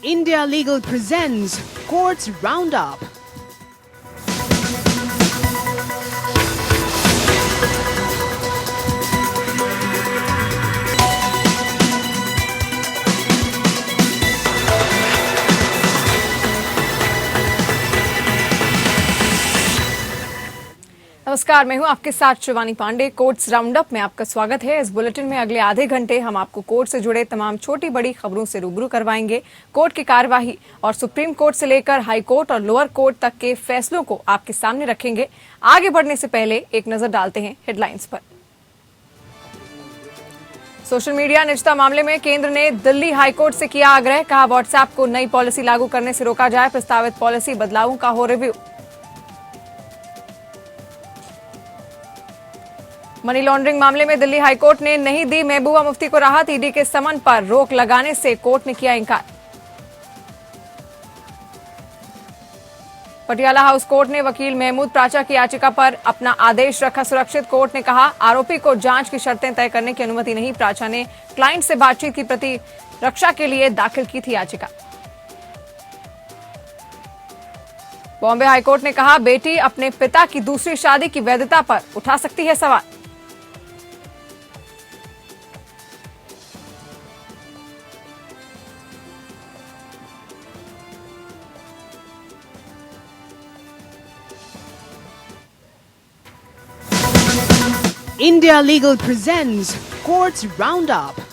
India Legal presents Courts Roundup. नमस्कार, मैं हूं आपके साथ शिवानी पांडे। कोर्ट्स राउंडअप में आपका स्वागत है। इस बुलेटिन में अगले आधे घंटे हम आपको कोर्ट से जुड़े तमाम छोटी बड़ी खबरों से रूबरू करवाएंगे। कोर्ट की कार्यवाही और सुप्रीम कोर्ट से लेकर हाई कोर्ट और लोअर कोर्ट तक के फैसलों को आपके सामने रखेंगे। आगे बढ़ने से पहले एक नजर डालते हैं हेडलाइंस पर। सोशल मीडिया निजता मामले में केंद्र ने दिल्ली हाईकोर्ट से किया आग्रह, कहा व्हाट्सएप को नई पॉलिसी लागू करने से रोका जाए, प्रस्तावित पॉलिसी बदलावों का हो रिव्यू। मनी लॉन्ड्रिंग मामले में दिल्ली हाईकोर्ट ने नहीं दी महबूबा मुफ्ती को राहत, ईडी के समन पर रोक लगाने से कोर्ट ने किया इंकार। पटियाला हाउस कोर्ट ने वकील महमूद प्राचा की याचिका पर अपना आदेश रखा सुरक्षित। कोर्ट ने कहा आरोपी को जांच की शर्तें तय करने की अनुमति नहीं। प्राचा ने क्लाइंट से बातचीत की प्रतिरक्षा के लिए दाखिल की थी याचिका। बॉम्बे हाईकोर्ट ने कहा बेटी अपने पिता की दूसरी शादी की वैधता पर उठा सकती है सवाल। India Legal presents Courts Roundup.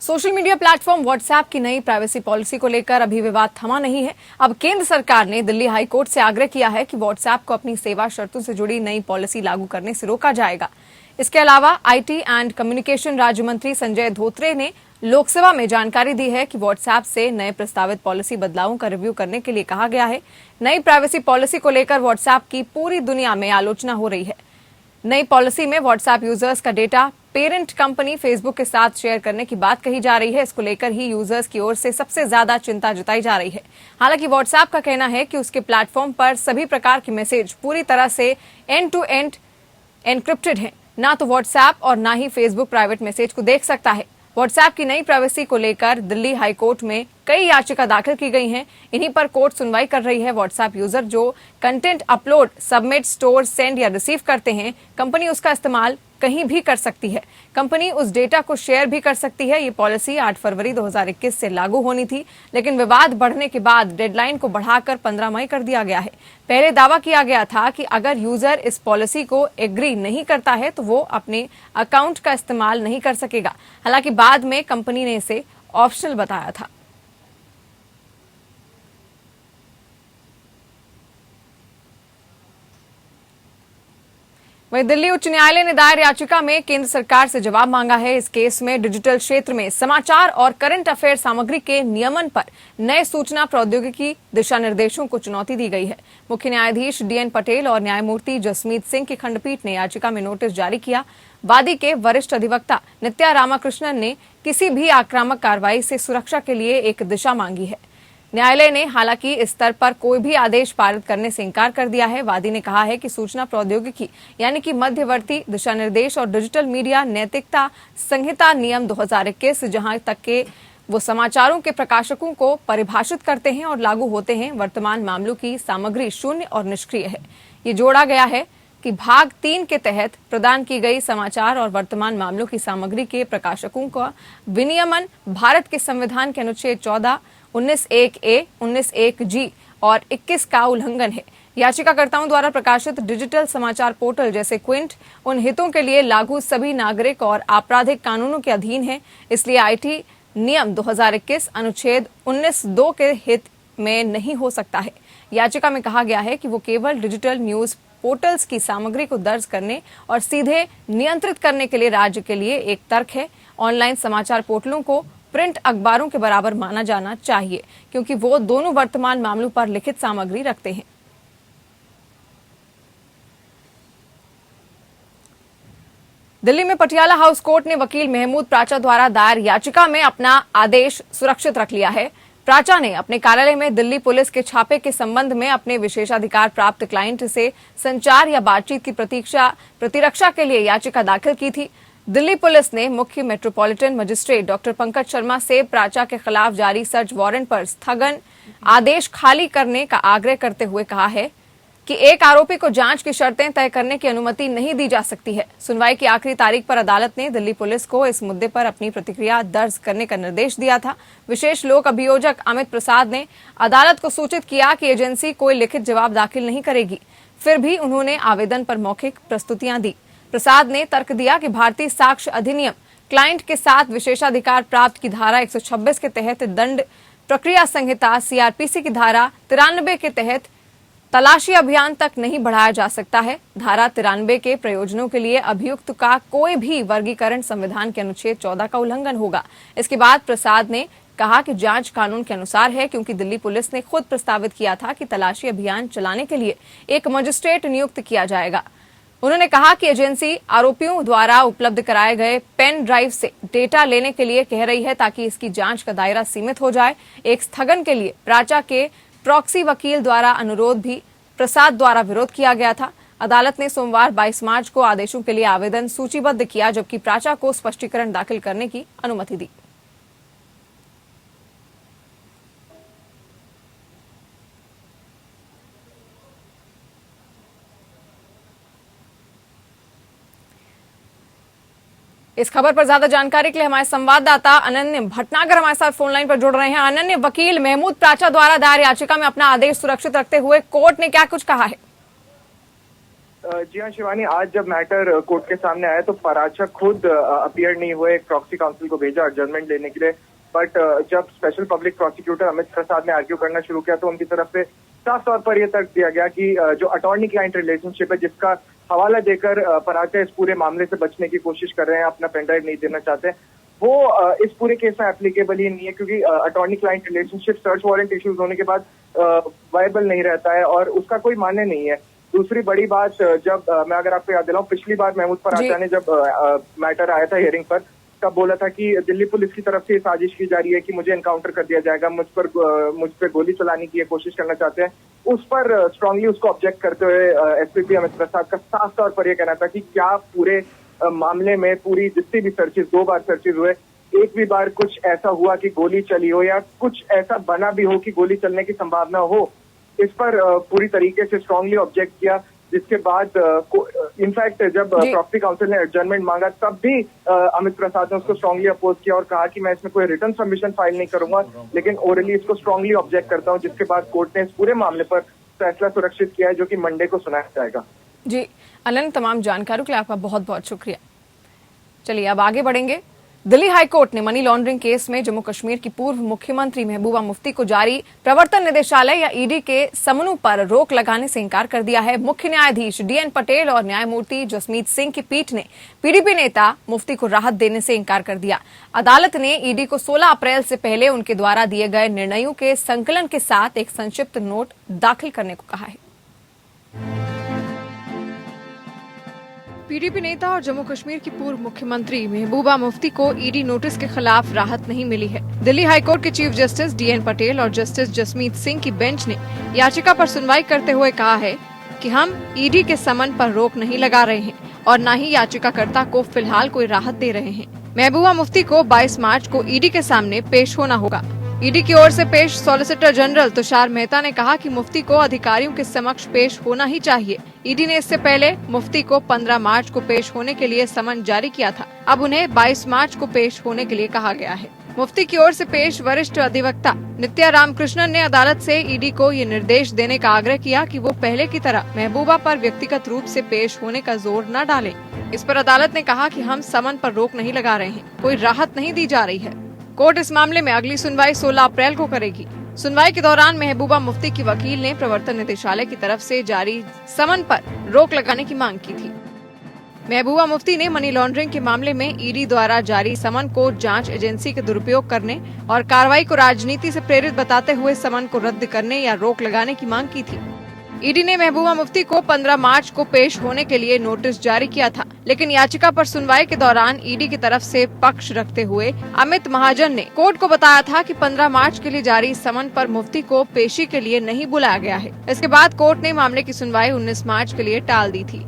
Social media platform WhatsApp की नई प्राइवेसी पॉलिसी को लेकर अभी विवाद थमा नहीं है। अब केंद्र सरकार ने दिल्ली हाई कोर्ट से आग्रह किया है कि व्हाट्सएप को अपनी सेवा शर्तों से जुड़ी नई पॉलिसी लागू करने से रोका जाएगा। इसके अलावा आईटी एंड कम्युनिकेशन राज्य मंत्री संजय धोत्रे ने लोकसभा में जानकारी दी है कि व्हाट्सएप से नए प्रस्तावित पॉलिसी बदलावों का रिव्यू करने के लिए कहा गया है। नई प्राइवेसी पॉलिसी को लेकर व्हाट्सएप की पूरी दुनिया में आलोचना हो रही है। नई पॉलिसी में व्हाट्सएप यूजर्स का डेटा पेरेंट कंपनी फेसबुक के साथ शेयर करने की बात कही जा रही है। इसको लेकर ही यूजर्स की ओर से सबसे ज्यादा चिंता जताई जा रही है। हालांकि व्हाट्सएप का कहना है कि उसके प्लेटफॉर्म पर सभी प्रकार के मैसेज पूरी तरह से एंड टू एंड एनक्रिप्टेड हैं। ना तो व्हाट्सएप और ना ही फेसबुक प्राइवेट मैसेज को देख सकता है। व्हाट्सएप की नई प्राइवेसी को लेकर दिल्ली हाईकोर्ट में कई याचिका दाखिल की गई हैं। इन्हीं पर कोर्ट सुनवाई कर रही है। व्हाट्सएप यूजर जो content upload, submit, store, send या रिसीव करते हैं, कंपनी उसका इस्तेमाल कहीं भी कर सकती है। कंपनी उस डेटा को शेयर भी कर सकती है। ये पॉलिसी 8 फरवरी 2021 से लागू होनी थी, लेकिन विवाद बढ़ने के बाद डेडलाइन को बढ़ाकर 15 मई कर दिया गया है। पहले दावा किया गया था कि अगर यूजर इस पॉलिसी को एग्री नहीं करता है तो वो अपने अकाउंट का इस्तेमाल नहीं कर सकेगा। हालांकि बाद में कंपनी ने इसे ऑप्शनल बताया था। वहीं दिल्ली उच्च न्यायालय ने दायर याचिका में केंद्र सरकार से जवाब मांगा है। इस केस में डिजिटल क्षेत्र में समाचार और करंट अफेयर सामग्री के नियमन पर नए सूचना प्रौद्योगिकी दिशा निर्देशों को चुनौती दी गई है। मुख्य न्यायाधीश डीएन पटेल और न्यायमूर्ति जसमीत सिंह की खंडपीठ ने याचिका में नोटिस जारी किया। वादी के वरिष्ठ अधिवक्ता नित्या रामाकृष्णन ने किसी भी आक्रामक कार्रवाई से सुरक्षा के लिए एक दिशा मांगी है। न्यायालय ने हालांकि इस स्तर पर कोई भी आदेश पारित करने से इंकार कर दिया है। वादी ने कहा है कि सूचना प्रौद्योगिकी यानी कि मध्यवर्ती दिशा निर्देश और डिजिटल मीडिया नैतिकता संहिता नियम 2021 जहां तक के वो समाचारों के प्रकाशकों को परिभाषित करते हैं और लागू होते हैं, वर्तमान मामलों की सामग्री शून्य और निष्क्रिय है। ये जोड़ा गया है कि भाग 3 के तहत प्रदान की गई समाचार और वर्तमान मामलों की सामग्री के प्रकाशकों का विनियमन भारत के संविधान के अनुच्छेद 14, 19(1)(a), 19(1)(g) और 21 का उल्लंघन है। याचिकाकर्ताओं द्वारा प्रकाशित डिजिटल समाचार पोर्टल जैसे क्विंट उन हितों के लिए लागू सभी नागरिक और आपराधिक कानूनों के अधीन है। इसलिए आईटी नियम 2021 अनुच्छेद 19(2) के हित में नहीं हो सकता है। याचिका में कहा गया है कि वो केवल डिजिटल न्यूज पोर्टल्स की सामग्री को दर्ज करने और सीधे नियंत्रित करने के लिए राज्य के लिए एक तर्क है। ऑनलाइन समाचार पोर्टलों को प्रिंट अखबारों के बराबर माना जाना चाहिए क्योंकि वो दोनों वर्तमान मामलों पर लिखित सामग्री रखते हैं। दिल्ली में पटियाला हाउस कोर्ट ने वकील महमूद प्राचा द्वारा दायर याचिका में अपना आदेश सुरक्षित रख लिया है। प्राचा ने अपने कार्यालय में दिल्ली पुलिस के छापे के संबंध में अपने विशेषाधिकार प्राप्त क्लाइंट से संचार या बातचीत की प्रतिरक्षा के लिए याचिका दाखिल की थी। दिल्ली पुलिस ने मुख्य metropolitan magistrate doctor Pankaj Sharma से प्राचा के खिलाफ जारी सर्च वारंट पर स्थगन आदेश खाली करने का आग्रह करते हुए कहा है कि एक आरोपी को जांच की शर्तें तय करने की अनुमति नहीं दी जा सकती है। सुनवाई की आखिरी तारीख पर अदालत ने दिल्ली पुलिस को इस मुद्दे पर अपनी प्रतिक्रिया दर्ज करने का निर्देश दिया था। विशेष लोक अभियोजक अमित प्रसाद ने अदालत को सूचित किया कि एजेंसी कोई लिखित जवाब दाखिल नहीं करेगी। फिर भी उन्होंने आवेदन पर मौखिक प्रस्तुतियां दी। प्रसाद ने तर्क दिया कि भारतीय साक्ष्य अधिनियम क्लाइंट के साथ विशेषाधिकार प्राप्त की धारा 126 के तहत दंड प्रक्रिया संहिता सीआरपीसी की धारा 93 के तहत तलाशी अभियान तक नहीं बढ़ाया जा सकता है। धारा 93 के प्रयोजनों के लिए अभियुक्त का कोई भी वर्गीकरण संविधान के अनुच्छेद 14 का उल्लंघन होगा। इसके बाद प्रसाद ने कहा कि जांच कानून के अनुसार है, क्योंकि दिल्ली पुलिस ने खुद प्रस्तावित किया था कि तलाशी अभियान चलाने के लिए एक मजिस्ट्रेट नियुक्त किया जाएगा। उन्होंने कहा कि एजेंसी आरोपियों द्वारा उपलब्ध कराए गए पेन ड्राइव से डेटा लेने के लिए कह रही है, ताकि इसकी जांच का दायरा सीमित हो जाए। एक स्थगन के लिए प्राचा के प्रॉक्सी वकील द्वारा अनुरोध भी प्रसाद द्वारा विरोध किया गया था। अदालत ने सोमवार 22 मार्च को आदेशों के लिए आवेदन सूचीबद्ध किया, जबकि प्राचा को स्पष्टीकरण दाखिल करने की अनुमति दी। इस खबर पर ज्यादा जानकारी के लिए हमारे संवाददाता अनन्य भटनागर हमारे साथ फोन लाइन पर जुड़ रहे हैं। अनन्य, वकील महमूद प्राचा द्वारा दायर याचिका में अपना आदेश सुरक्षित रखते हुए कोर्ट ने क्या कुछ कहा है? जी हाँ शिवानी, आज जब मैटर कोर्ट के सामने आया तो प्राचा खुद अपीयर नहीं हुए, एक प्रॉक्सी काउंसिल को भेजा एडजर्नमेंट लेने के लिए। बट जब स्पेशल पब्लिक प्रोसिक्यूटर अमित प्रसाद ने आर्ग्यू करना शुरू किया तो उनकी तरफ से साफ तौर पर यह तर्क दिया गया कि जो अटॉर्नी क्लाइंट रिलेशनशिप है, जिसका हवाला देकर प्राचा इस पूरे मामले से बचने की कोशिश कर रहे हैं, अपना पेनड्राइव नहीं देना चाहते, वो इस पूरे केस में एप्लीकेबल ही नहीं है, क्योंकि attorney client relationship search warrant issues होने के बाद वायबल नहीं रहता है और उसका कोई मान्य नहीं है। दूसरी बड़ी बात, जब मैं अगर आपको याद दिलाऊं, पिछली बार महमूद प्राचा ने जब मैटर आया था हियरिंग पर, तब बोला था कि दिल्ली पुलिस की तरफ से ये साजिश की जा रही है कि मुझे एनकाउंटर कर दिया जाएगा, मुझ पर गोली चलाने की कोशिश करना चाहते हैं। उस पर स्ट्रांगली उसको ऑब्जेक्ट करते हुए एसपीपी अमित प्रसाद का साफ तौर पर यह कहना था कि क्या पूरे मामले में पूरी जितनी भी सर्चेज, 2 बार सर्चेज हुए, एक भी बार कुछ ऐसा हुआ कि गोली चली हो या कुछ ऐसा बना भी हो कि गोली चलने की संभावना हो, इस पर पूरी तरीके से स्ट्रांगली ऑब्जेक्ट किया। जिसके बाद इनफैक्ट जब प्रॉक्सी काउंसिल ने एडजर्नमेंट मांगा तब भी अमित प्रसाद ने उसको स्ट्रांगली अपोज किया और कहा कि मैं इसमें कोई रिटर्न सबमिशन फाइल नहीं करूंगा, लेकिन ओरली इसको स्ट्रांगली ऑब्जेक्ट करता हूं। जिसके बाद कोर्ट ने इस पूरे मामले पर फैसला सुरक्षित किया है, जो कि मंडे को सुनाया जाएगा। जी अनंत, तमाम जानकारी के लिए आपका बहुत बहुत शुक्रिया। चलिए अब आगे बढ़ेंगे। दिल्ली हाईकोर्ट ने मनी लॉन्ड्रिंग केस में जम्मू कश्मीर की पूर्व मुख्यमंत्री महबूबा मुफ्ती को जारी प्रवर्तन निदेशालय या ईडी के समनों पर रोक लगाने से इंकार कर दिया है। मुख्य न्यायाधीश डीएन पटेल और न्यायमूर्ति जसमीत सिंह की पीठ ने पीडीपी नेता मुफ्ती को राहत देने से इंकार कर दिया। अदालत ने ईडी को 16 अप्रैल से पहले उनके द्वारा दिए गए निर्णयों के संकलन के साथ एक संक्षिप्त नोट दाखिल करने को कहा है। पीडीपी नेता और जम्मू कश्मीर की पूर्व मुख्यमंत्री महबूबा मुफ्ती को ईडी नोटिस के खिलाफ राहत नहीं मिली है। दिल्ली हाईकोर्ट के चीफ जस्टिस डीएन पटेल और जस्टिस जसमीत सिंह की बेंच ने याचिका पर सुनवाई करते हुए कहा है कि हम ईडी के समन पर रोक नहीं लगा रहे हैं और न ही याचिकाकर्ता को फिलहाल कोई राहत दे रहे हैं। महबूबा मुफ्ती को 22 मार्च को ईडी के सामने पेश होना होगा। ईडी की ओर से पेश सॉलिसिटर जनरल तुषार मेहता ने कहा कि मुफ्ती को अधिकारियों के समक्ष पेश होना ही चाहिए। ईडी ने इससे पहले मुफ्ती को 15 मार्च को पेश होने के लिए समन जारी किया था। अब उन्हें 22 मार्च को पेश होने के लिए कहा गया है। मुफ्ती की ओर से पेश वरिष्ठ अधिवक्ता नित्या रामकृष्णन ने अदालत से ईडी को ये निर्देश देने का आग्रह किया कि वो पहले की तरह महबूबा पर व्यक्तिगत रूप से पेश होने का जोर न डालें। इस पर अदालत ने कहा कि हम समन पर रोक नहीं लगा रहे हैं, कोई राहत नहीं दी जा रही है। कोर्ट इस मामले में अगली सुनवाई 16 अप्रैल को करेगी। सुनवाई के दौरान महबूबा मुफ्ती की वकील ने प्रवर्तन निदेशालय की तरफ से जारी समन पर रोक लगाने की मांग की थी। महबूबा मुफ्ती ने मनी लॉन्ड्रिंग के मामले में ईडी द्वारा जारी समन को जांच एजेंसी के दुरुपयोग करने और कार्रवाई को राजनीति से प्रेरित बताते हुए समन को रद्द करने या रोक लगाने की मांग की थी। ईडी ने महबूबा मुफ्ती को 15 मार्च को पेश होने के लिए नोटिस जारी किया था, लेकिन याचिका पर सुनवाई के दौरान ईडी की तरफ से पक्ष रखते हुए अमित महाजन ने कोर्ट को बताया था कि 15 मार्च के लिए जारी समन पर मुफ्ती को पेशी के लिए नहीं बुलाया गया है। इसके बाद कोर्ट ने मामले की सुनवाई 19 मार्च के लिए टाल दी थी।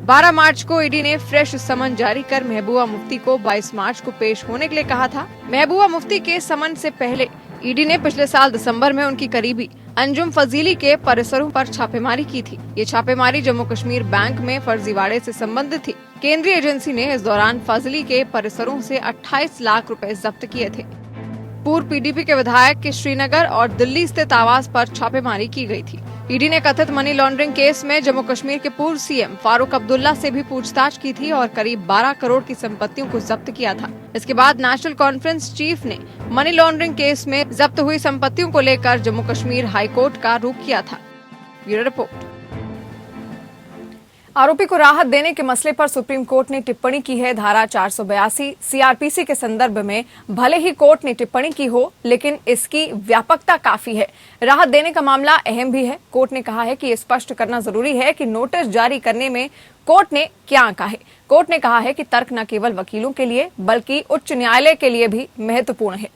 12 मार्च को ईडी ने फ्रेश समन जारी कर महबूबा मुफ्ती को 22 मार्च को पेश होने के लिए कहा था। महबूबा मुफ्ती के समन से पहले ईडी ने पिछले साल दिसंबर में उनकी करीबी अंजुम फजीली के परिसरों पर छापेमारी की थी। ये छापेमारी जम्मू कश्मीर बैंक में फर्जीवाड़े से संबंधित थी। केंद्रीय एजेंसी ने इस दौरान फजली के परिसरों से 28 लाख रुपए जब्त किए थे। पूर्व पीडीपी के विधायक के श्रीनगर और दिल्ली स्थित आवास पर छापेमारी की गई थी। ईडी ने कथित मनी लॉन्ड्रिंग केस में जम्मू कश्मीर के पूर्व सीएम फारूक अब्दुल्ला से भी पूछताछ की थी और करीब 12 करोड़ की संपत्तियों को जब्त किया था। इसके बाद नेशनल कॉन्फ्रेंस चीफ ने मनी लॉन्ड्रिंग केस में जब्त हुई संपत्तियों को लेकर जम्मू कश्मीर हाई कोर्ट का रुख किया था। Bureau report. आरोपी को राहत देने के मसले पर सुप्रीम कोर्ट ने टिप्पणी की है। धारा 482 सीआरपीसी के संदर्भ में भले ही कोर्ट ने टिप्पणी की हो, लेकिन इसकी व्यापकता काफी है। राहत देने का मामला अहम भी है। कोर्ट ने कहा है कि ये स्पष्ट करना जरूरी है कि नोटिस जारी करने में कोर्ट ने क्या आंका है। कोर्ट ने कहा है कि तर्क न केवल वकीलों के लिए बल्कि उच्च न्यायालय के लिए भी महत्वपूर्ण है।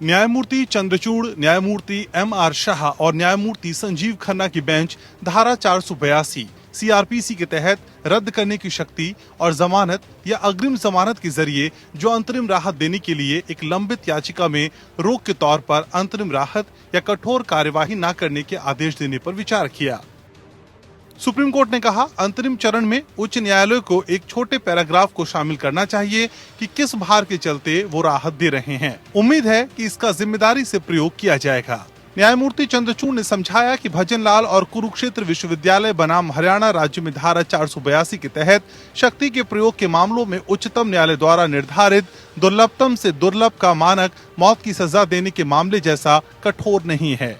न्यायमूर्ति चंद्रचूड़, न्यायमूर्ति एम.आर. शाह और न्यायमूर्ति संजीव खन्ना की बेंच धारा 482 सीआरपीसी के तहत रद्द करने की शक्ति और जमानत या अग्रिम जमानत के जरिए जो अंतरिम राहत देने के लिए एक लंबित याचिका में रोक के तौर पर अंतरिम राहत या कठोर कार्यवाही न करने के आदेश देने पर विचार किया। सुप्रीम कोर्ट ने कहा, अंतरिम चरण में उच्च न्यायालय को एक छोटे पैराग्राफ को शामिल करना चाहिए कि किस भार के चलते वो राहत दे रहे हैं। उम्मीद है कि इसका जिम्मेदारी से प्रयोग किया जाएगा। न्यायमूर्ति चंद्रचूड़ ने समझाया कि भजनलाल और कुरुक्षेत्र विश्वविद्यालय बनाम हरियाणा राज्य में धारा 482 के तहत शक्ति के प्रयोग के मामलों में उच्चतम न्यायालय द्वारा निर्धारित दुर्लभतम से दुर्लभ का मानक मौत की सजा देने के मामले जैसा कठोर नहीं है।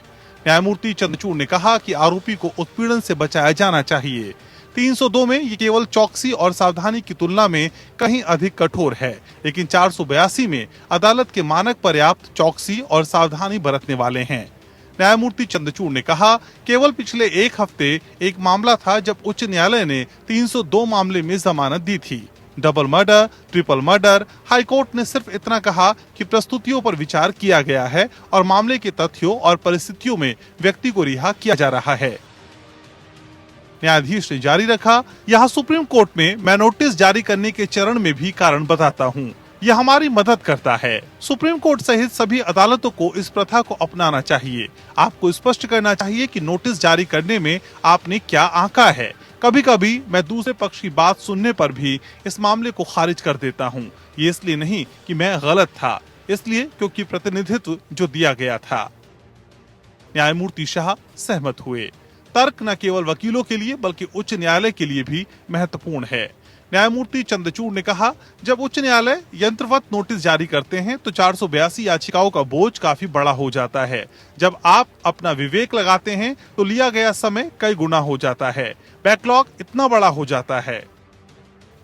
न्यायमूर्ति चंद्रचूड़ ने कहा कि आरोपी को उत्पीड़न से बचाया जाना चाहिए। 302 में ये केवल चौकसी और सावधानी की तुलना में कहीं अधिक कठोर है, लेकिन 482 में अदालत के मानक पर्याप्त चौकसी और सावधानी बरतने वाले हैं। न्यायमूर्ति चंद्रचूड़ ने कहा, केवल पिछले एक हफ्ते एक मामला था जब उच्च न्यायालय ने 302 मामले में जमानत दी थी। Double murder, triple murder, high court ने सिर्फ इतना कहा कि प्रस्तुतियों पर विचार किया गया है और मामले के तथ्यों और परिस्थितियों में व्यक्ति को रिहा किया जा रहा है। न्यायाधीश ने जारी रखा, यहाँ सुप्रीम कोर्ट में मैं नोटिस जारी करने के चरण में भी कारण बताता हूँ। यह हमारी मदद करता है। सुप्रीम कोर्ट सहित सभी अदालतों को इस प्रथा को अपनाना चाहिए। आपको स्पष्ट करना चाहिए कि नोटिस जारी करने में आपने क्या आंका है। कभी कभी मैं दूसरे पक्ष की बात सुनने पर भी इस मामले को खारिज कर देता हूँ। ये इसलिए नहीं कि मैं गलत था, इसलिए क्योंकि प्रतिनिधित्व जो दिया गया था। न्यायमूर्ति शाह सहमत हुए। तर्क न केवल वकीलों के लिए बल्कि उच्च न्यायालय के लिए भी महत्वपूर्ण है। न्यायमूर्ति चंद्रचूड़ ने कहा, जब उच्च न्यायालय यंत्रवत नोटिस जारी करते हैं तो 482 याचिकाओं का बोझ काफी बड़ा हो जाता है। जब आप अपना विवेक लगाते हैं तो लिया गया समय कई गुना हो जाता है। बैकलॉग इतना बड़ा हो जाता है।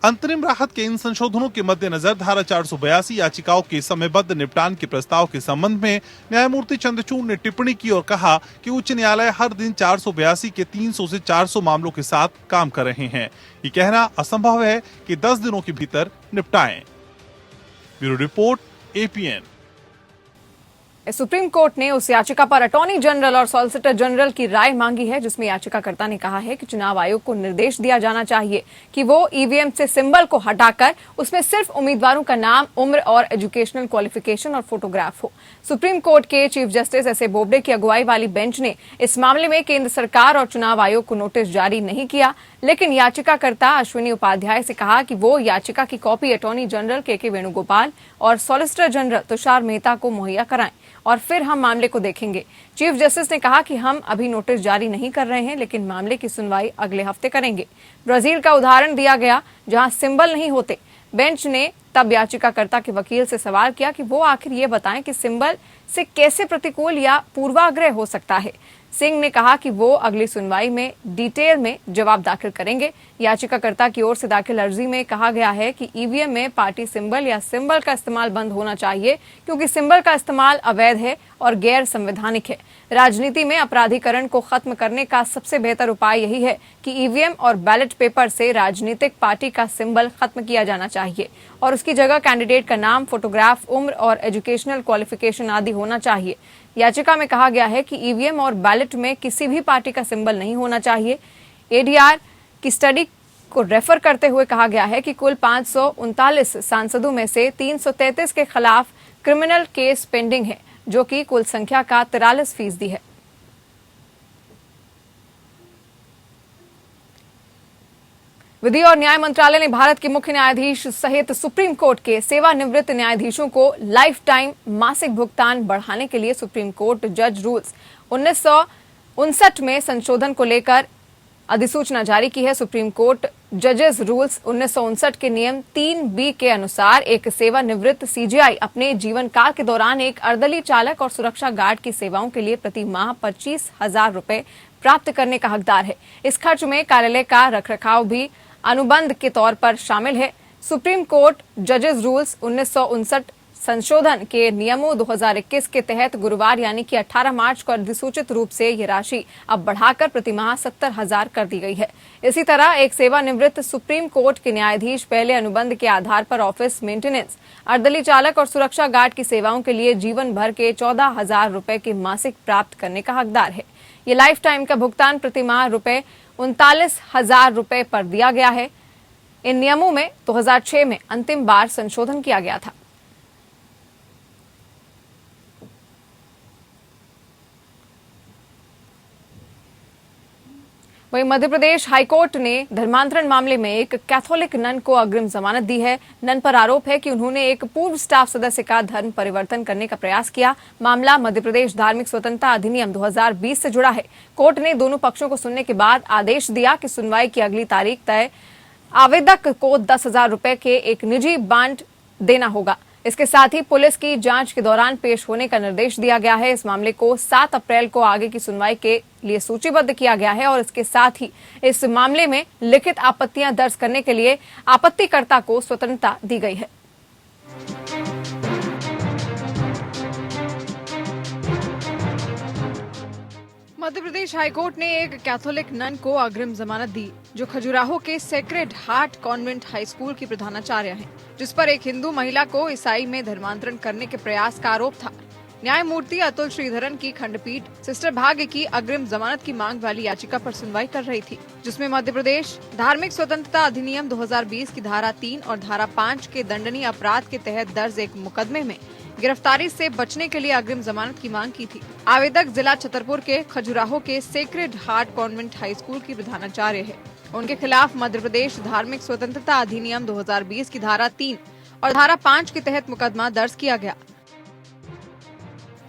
अंतरिम राहत के इन संशोधनों के मद्देनजर धारा 482 याचिकाओं के समयबद्ध निपटान के प्रस्ताव के संबंध में न्यायमूर्ति चंद्रचूड़ ने टिप्पणी की और कहा कि उच्च न्यायालय हर दिन 482 के 300 से 400 मामलों के साथ काम कर रहे हैं। ये कहना असंभव है कि 10 दिनों के भीतर निपटाएं। Bureau report, APN। Supreme court ने उस याचिका पर अटॉर्नी जनरल और सॉलिसिटर जनरल की राय मांगी है जिसमें याचिकाकर्ता ने कहा है कि चुनाव आयोग को निर्देश दिया जाना चाहिए कि वो ईवीएम से सिंबल को हटाकर उसमें सिर्फ उम्मीदवारों का नाम, उम्र और एजुकेशनल क्वालिफिकेशन और फोटोग्राफ हो। सुप्रीम कोर्ट के चीफ जस्टिस एस.ए. बोबडे की अगुवाई वाली बेंच ने इस मामले में केंद्र सरकार और चुनाव आयोग को नोटिस जारी नहीं किया, लेकिन याचिकाकर्ता अश्विनी उपाध्याय से कहा कि वो याचिका की कॉपी अटॉर्नी जनरल के वेणुगोपाल और सॉलिसिटर जनरल तुषार मेहता को मुहैया कराएं और फिर हम मामले को देखेंगे। चीफ जस्टिस ने कहा कि हम अभी नोटिस जारी नहीं कर रहे हैं, लेकिन मामले की सुनवाई अगले हफ्ते करेंगे। ब्राजील का उदाहरण दिया गया जहां सिंबल नहीं होते। बेंच ने तब याचिकाकर्ता के वकील से सवाल किया कि वो आखिर ये बताएं कि सिंबल से कैसे प्रतिकूल या पूर्वाग्रह हो सकता है। सिंह ने कहा कि वो अगली सुनवाई में डिटेल में जवाब दाखिल करेंगे। याचिकाकर्ता की ओर से दाखिल अर्जी में कहा गया है कि ईवीएम में पार्टी सिंबल या सिंबल का इस्तेमाल बंद होना चाहिए, क्योंकि सिंबल का इस्तेमाल अवैध है और गैर संवैधानिक है। राजनीति में अपराधीकरण को खत्म करने का सबसे बेहतर उपाय यही है कि ईवीएम और बैलेट पेपर से राजनीतिक पार्टी का सिंबल खत्म किया जाना चाहिए और उसकी जगह कैंडिडेट का नाम, फोटोग्राफ, उम्र और एजुकेशनल क्वालिफिकेशन आदि होना चाहिए। याचिका में कहा गया है कि ईवीएम और बैलेट में किसी भी पार्टी का सिंबल नहीं होना चाहिए। एडीआर की स्टडी को रेफर करते हुए कहा गया है कि कुल 539 सांसदों में से 333 के खिलाफ क्रिमिनल केस पेंडिंग है, जो कि कुल संख्या का 43% है। विधि और न्याय मंत्रालय ने भारत के मुख्य न्यायाधीश सहित सुप्रीम कोर्ट के सेवानिवृत्त न्यायाधीशों को लाइफ टाइम मासिक भुगतान बढ़ाने के लिए सुप्रीम कोर्ट जज रूल्स 1959 में संशोधन को लेकर अधिसूचना जारी की है। सुप्रीम कोर्ट जजेस रूल्स 1959 के नियम 3B के अनुसार एक सेवानिवृत्त सीजेआई अपने जीवन काल के दौरान एक अर्दली चालक और सुरक्षा गार्ड की सेवाओं के लिए प्रति माह 25,000 रुपए प्राप्त करने का हकदार है। इस खर्च में कार्यालय का रखरखाव भी अनुबंध के तौर पर शामिल है। सुप्रीम कोर्ट जजेस रूल्स 1959 संशोधन के नियमों 2021 के तहत गुरुवार यानी कि 18 मार्च को अधिसूचित रूप से यह राशि अब बढ़ाकर प्रतिमाह 70,000 कर दी गई है। इसी तरह एक सेवानिवृत्त सुप्रीम कोर्ट के न्यायाधीश पहले अनुबंध के आधार पर ऑफिस मेंटेनेंस, अर्दली चालक और सुरक्षा गार्ड की सेवाओं के लिए जीवन भर के 14,000 रुपए के मासिक प्राप्त करने का हकदार है। ये लाइफ टाइम का भुगतान प्रतिमाह रुपए 39,000 रुपए पर दिया गया है। इन नियमों में 2006 में अंतिम बार संशोधन किया गया था। वहीं मध्य प्रदेश हाईकोर्ट ने धर्मांतरण मामले में एक कैथोलिक नन को अग्रिम जमानत दी है। नन पर आरोप है कि उन्होंने एक पूर्व स्टाफ सदस्य का धर्म परिवर्तन करने का प्रयास किया। मामला मध्य प्रदेश धार्मिक स्वतंत्रता अधिनियम 2020 से जुड़ा है। कोर्ट ने दोनों पक्षों को सुनने के बाद आदेश दिया कि सुनवाई की अगली तारीख तय आवेदक को 10,000 रुपए के एक निजी बांड देना होगा। इसके साथ ही पुलिस की जांच के दौरान पेश होने का निर्देश दिया गया है। इस मामले को 7 अप्रैल को आगे की सुनवाई के लिए सूचीबद्ध किया गया है और इसके साथ ही इस मामले में लिखित आपत्तियां दर्ज करने के लिए आपत्तिकर्ता को स्वतंत्रता दी गई है। मध्य प्रदेश हाईकोर्ट ने एक कैथोलिक नन को अग्रिम जमानत दी, जो खजुराहो के sacred heart convent high school की प्रधानाचार्य हैं, जिस पर एक हिंदू महिला को ईसाई में धर्मांतरण करने के प्रयास का आरोप था। न्यायमूर्ति अतुल श्रीधरन की खंडपीठ सिस्टर भाग्य की अग्रिम जमानत की मांग वाली याचिका पर सुनवाई कर रही थी, जिसमें मध्य प्रदेश धार्मिक स्वतंत्रता अधिनियम 2020 की धारा 3 और धारा 5 के दंडनीय अपराध के तहत दर्ज एक मुकदमे में गिरफ्तारी से बचने के लिए अग्रिम जमानत की मांग की थी। आवेदक जिला छतरपुर के खजुराहो के sacred heart convent high school की प्रधानाचार्य है। उनके खिलाफ मध्य प्रदेश धार्मिक स्वतंत्रता अधिनियम 2020 की धारा 3 और धारा 5 के तहत मुकदमा दर्ज किया गया।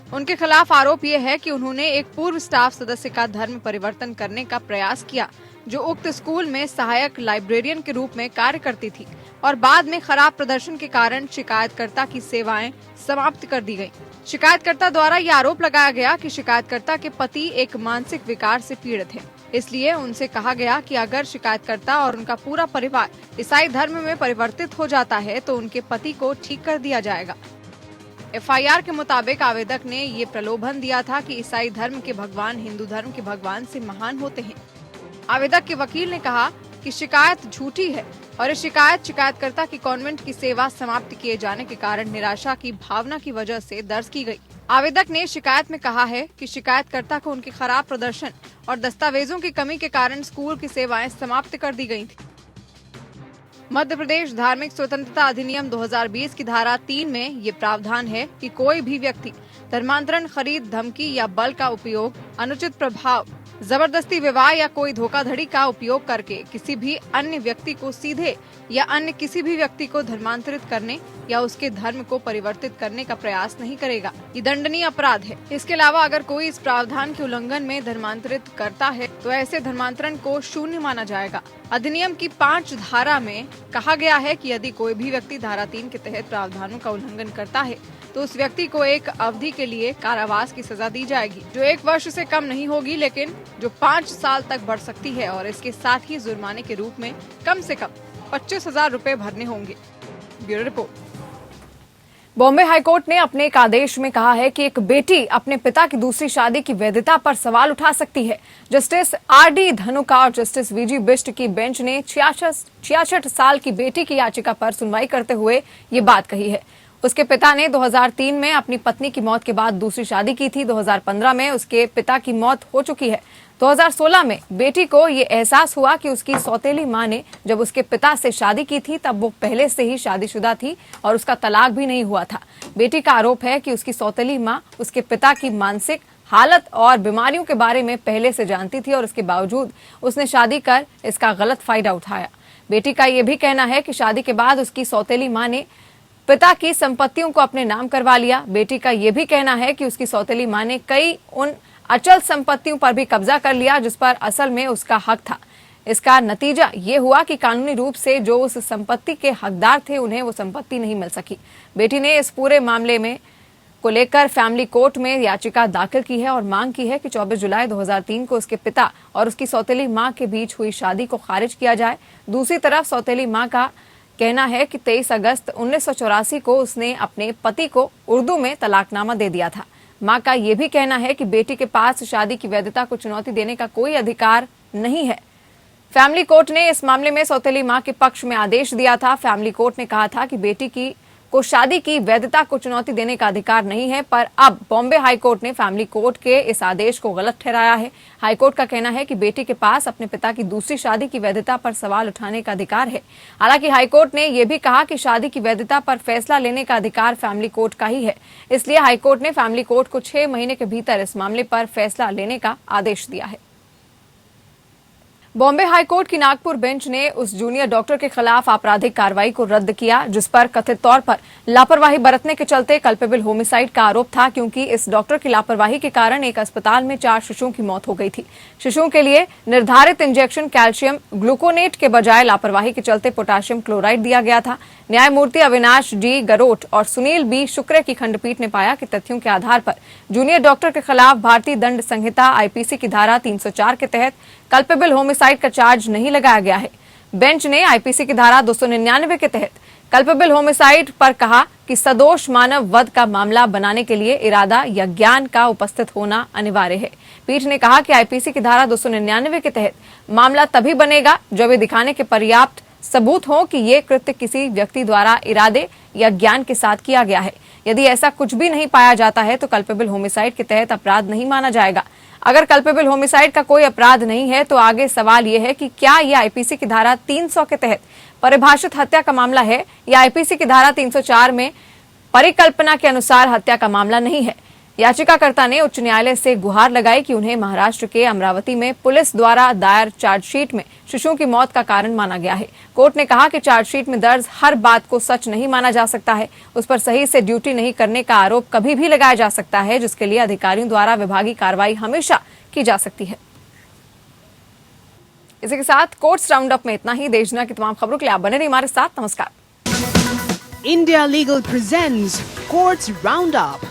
उनके खिलाफ आरोप ये है कि उन्होंने एक पूर्व स्टाफ सदस्य का धर्म परिवर्तन करने का प्रयास किया, जो उक्त स्कूल में सहायक लाइब्रेरियन के रूप में कार्य करती थी और बाद में खराब प्रदर्शन के कारण शिकायतकर्ता की सेवाएं समाप्त कर दी गयी। शिकायतकर्ता द्वारा यह आरोप लगाया गया कि शिकायतकर्ता के पति एक मानसिक विकार से पीड़ित है, इसलिए उनसे कहा गया कि अगर शिकायतकर्ता और उनका पूरा परिवार ईसाई धर्म में परिवर्तित हो जाता है तो उनके पति को ठीक कर दिया जाएगा। एफआईआर के मुताबिक आवेदक ने ये प्रलोभन दिया था कि ईसाई धर्म के भगवान हिंदू धर्म के भगवान से महान होते हैं। आवेदक के वकील ने कहा कि शिकायत झूठी है और इस शिकायतकर्ता की कॉन्वेंट की सेवा समाप्त किए जाने के कारण निराशा की भावना की वजह से दर्ज की गई। आवेदक ने शिकायत में कहा है कि शिकायतकर्ता को उनके खराब प्रदर्शन और दस्तावेजों की कमी के कारण स्कूल की सेवाएं समाप्त कर दी गई थी। मध्य प्रदेश धार्मिक स्वतंत्रता अधिनियम 2020 की धारा 3 में ये प्रावधान है कि कोई भी व्यक्ति धर्मांतरण, खरीद, धमकी या बल का उपयोग, अनुचित प्रभाव, जबरदस्ती विवाह या कोई धोखाधड़ी का उपयोग करके किसी भी अन्य व्यक्ति को सीधे या अन्य किसी भी व्यक्ति को धर्मांतरित करने या उसके धर्म को परिवर्तित करने का प्रयास नहीं करेगा। ये दंडनीय अपराध है। इसके अलावा अगर कोई इस प्रावधान के उल्लंघन में धर्मांतरित करता है तो ऐसे धर्मांतरण को शून्य माना जाएगा। अधिनियम की 5 धारा में कहा गया है कि यदि कोई भी व्यक्ति धारा 3 के तहत प्रावधानों का उल्लंघन करता है तो उस व्यक्ति को एक अवधि के लिए कारावास की सजा दी जाएगी, जो 1 वर्ष से कम नहीं होगी, लेकिन जो 5 साल तक बढ़ सकती है। और इसके साथ ही जुर्माने के रूप में कम से कम 25,000 रुपए भरने होंगे। Bureau report. बॉम्बे हाईकोर्ट ने अपने एक आदेश में कहा है कि एक बेटी अपने पिता की दूसरी शादी की वैधता पर सवाल उठा सकती है। Justice RD. धनुका और जस्टिस वी.जी. बिष्ट की बेंच ने 66 साल की बेटी की याचिका पर सुनवाई करते हुए ये बात कही है। उसके पिता ने 2003 में अपनी पत्नी की मौत के बाद दूसरी शादी की थी। 2015 में उसके पिता की मौत हो चुकी है। 2016 में बेटी को ये एहसास हुआ कि उसकी सौतेली मां ने जब उसके पिता से शादी की थी तब वो पहले से ही शादीशुदा थी और उसका तलाक भी नहीं हुआ था। बेटी का आरोप है कि उसकी सौतेली मां उसके पिता की मानसिक हालत और बीमारियों के बारे में पहले से जानती थी और इसके बावजूद उसने शादी कर इसका गलत फायदा उठाया। बेटी का ये भी कहना है कि शादी के बाद उसकी सौतेली मां ने पिता की संपत्तियों को अपने नाम करवा लिया। बेटी का यह भी कहना है कि उसकी सौतेली मां ने कई उन अचल संपत्तियों पर भी कब्जा कर लिया जिस पर असल में उसका हक था। इसका नतीजा ये हुआ कि कानूनी रूप से जो उस संपत्ति के हकदार थे उन्हें वो संपत्ति नहीं मिल सकी। बेटी ने इस पूरे मामले में को लेकर फैमिली कोर्ट में याचिका दाखिल की है और मांग की है कि 24 जुलाई 2003 को उसके पिता और उसकी सौतेली मां के बीच हुई शादी को खारिज किया जाए। दूसरी तरफ सौतेली मां का कहना है कि 23 अगस्त 1984 को उसने अपने पति को उर्दू में तलाकनामा दे दिया था। मां का यह भी कहना है कि बेटी के पास शादी की वैधता को चुनौती देने का कोई अधिकार नहीं है। फैमिली कोर्ट ने इस मामले में सौतेली मां के पक्ष में आदेश दिया था। फैमिली कोर्ट ने कहा था कि बेटी को शादी की वैधता को चुनौती देने का अधिकार नहीं है, पर अब बॉम्बे हाईकोर्ट ने फैमिली कोर्ट के इस आदेश को गलत ठहराया है। हाईकोर्ट का कहना है कि बेटी के पास अपने पिता की दूसरी शादी की वैधता पर सवाल उठाने का अधिकार है। हालांकि हाईकोर्ट ने यह भी कहा कि शादी की वैधता पर फैसला लेने का अधिकार फैमिली कोर्ट का ही है। इसलिए हाईकोर्ट ने फैमिली कोर्ट को 6 महीने के भीतर इस मामले पर फैसला लेने का आदेश दिया है। बॉम्बे हाईकोर्ट की नागपुर बेंच ने उस जूनियर डॉक्टर के खिलाफ आपराधिक कार्रवाई को रद्द किया जिस पर कथित तौर पर लापरवाही बरतने के चलते कल्पेबल होमिसाइड का आरोप था, क्योंकि इस डॉक्टर की लापरवाही के कारण एक अस्पताल में 4 शिशुओं की मौत हो गई थी। शिशुओं के लिए निर्धारित इंजेक्शन कैल्शियम ग्लूकोनेट के बजाय लापरवाही के चलते पोटाशियम क्लोराइड दिया गया था। न्यायमूर्ति अविनाश जी गरोट और सुनील बी शुक्रे की खंडपीठ ने पाया कि तथ्यों के आधार पर जूनियर डॉक्टर के खिलाफ भारतीय दंड संहिता आईपीसी की धारा 304 के तहत कल्पेबल होमिसाइड का चार्ज नहीं लगाया गया है। बेंच ने आईपीसी की धारा 299 के तहत कल्पेबल होमिसाइड पर कहा कि सदोष मानव वध का मामला बनाने के लिए इरादा या ज्ञान का उपस्थित होना अनिवार्य है। पीठ ने कहा कि आईपीसी की धारा 299 के तहत मामला तभी बनेगा जब ये दिखाने के पर्याप्त सबूत हो कि ये कृत्य किसी व्यक्ति द्वारा इरादे या ज्ञान के साथ किया गया है। यदि ऐसा कुछ भी नहीं पाया जाता है तो कल्पेबल होमिसाइड के तहत अपराध नहीं माना जाएगा। अगर कल्पेबल होमिसाइड का कोई अपराध नहीं है तो आगे सवाल यह है कि क्या यह आईपीसी की धारा 300 के तहत परिभाषित हत्या का मामला है या आईपीसी की धारा 304 में परिकल्पना के अनुसार हत्या का मामला नहीं है। याचिकाकर्ता ने उच्च न्यायालय से गुहार लगाई कि उन्हें महाराष्ट्र के अमरावती में पुलिस द्वारा दायर चार्जशीट में शिशुओं की मौत का कारण माना गया है। कोर्ट ने कहा कि चार्जशीट में दर्ज हर बात को सच नहीं माना जा सकता है। उस पर सही से ड्यूटी नहीं करने का आरोप कभी भी लगाया जा सकता है, जिसके लिए अधिकारियों द्वारा विभागीय कार्रवाई हमेशा की जा सकती है। इसी के साथ कोर्ट्स राउंड अप में इतना ही। देश दुनिया की तमाम खबरों के लिए आप बने रहिए हमारे साथ। नमस्कार। India Legal presents Courts Roundup.